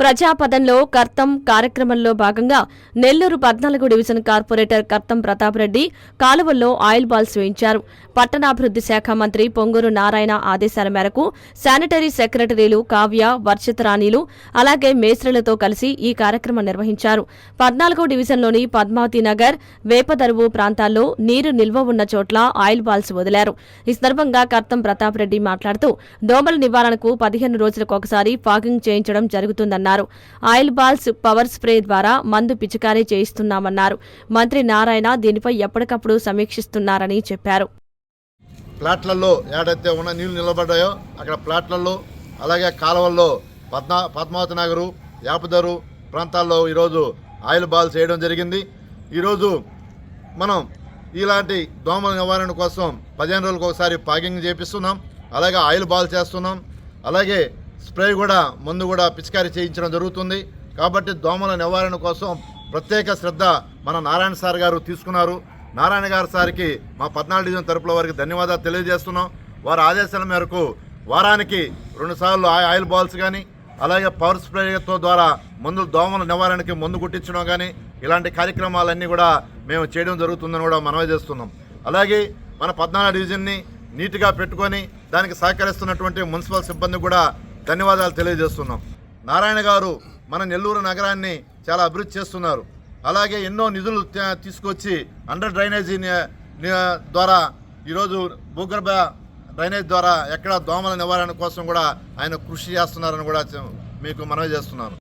ప్రజాపదంలో కర్తం కార్యక్రమంలో భాగంగా Nellore 14 division corporator కర్తం Pratap Reddy కాలువల్లో ఆయిల్ బాల్స్ వేయించారు. పట్టణాభివృద్ధి శాఖ మంత్రి పొంగూరు నారాయణ ఆదేశాల మేరకు శానిటరీ సెక్రటరీలు కావ్య, వర్షిత్ రాణిలు అలాగే మేస్త్రీలతో కలిసి ఈ కార్యక్రమం నిర్వహించారు. 14 డివిజన్లోని పద్మావతి నగర్, వేపదరువు ప్రాంతాల్లో నీరు నిల్వ ఉన్న చోట్ల ఆయిల్ బాల్స్ వదిలారు. ఈ సందర్భంగా కర్తం ప్రతాప్ రెడ్డి మాట్లాడుతూ దోమల నివారణకు 15 రోజులకు ఒకసారి ఫాగింగ్ చేయించడం జరుగుతుందన్నారు. ఆయిల్ బాల్స్, పవర్ స్ప్రే ద్వారా మందు పిచికారీ చేయిస్తున్నామన్నారు. మంత్రి నారాయణ దీనిపై ఎప్పటికప్పుడు సమీక్షిస్తున్నారని చెప్పారు. ప్లాట్లలో ఏడైతే ఉన్న నీళ్లు నిలబడ్డాయో అక్కడ ప్లాట్లలో అలాగే కాలువల్లో పద్మావతి నగరు, యాపదరు ప్రాంతాల్లో ఈరోజు ఆయిల్ బాల్స్ వేయడం జరిగింది. ఈరోజు మనం ఇలాంటి దోమల నివారణ కోసం 15 రోజులకు ఒకసారి ఫాగింగ్ చేపిస్తున్నాం. అలాగే ఆయిల్ బాల్ చేస్తున్నాం. అలాగే స్ప్రే కూడా మందు కూడా పిచికారీ చేయించడం జరుగుతుంది. కాబట్టి దోమల నివారణ కోసం ప్రత్యేక శ్రద్ధ మన నారాయణ సార్ గారు తీసుకున్నారు. నారాయణ గారి సార్కి మా 14 డివిజన్ తరపుల వారికి ధన్యవాదాలు తెలియజేస్తున్నాం. వారి ఆదేశాల మేరకు వారానికి 2 సార్లు ఆయిల్ బాల్స్ కానీ అలాగే పవర్ స్ప్రేతో ద్వారా మందులు దోమల నివారణకి మందు కుట్టించడం కానీ ఇలాంటి కార్యక్రమాలన్నీ కూడా మేము చేయడం జరుగుతుందని కూడా మనవి చేస్తున్నాం. అలాగే మన 14 డివిజన్ని నీట్గా పెట్టుకొని దానికి సహకరిస్తున్నటువంటి మున్సిపల్ సిబ్బంది కూడా ధన్యవాదాలు తెలియజేస్తున్నాం. నారాయణ గారు మన నెల్లూరు నగరాన్ని చాలా అభివృద్ధి చేస్తున్నారు. అలాగే ఎన్నో నిధులు తీసుకొచ్చి అండర్ డ్రైనేజీ ద్వారా ఈరోజు భూగర్భ డ్రైనేజ్ ద్వారా ఎక్కడ దోమల నివారణ కోసం కూడా ఆయన కృషి చేస్తున్నారని కూడా మీకు మనవి చేస్తున్నాను.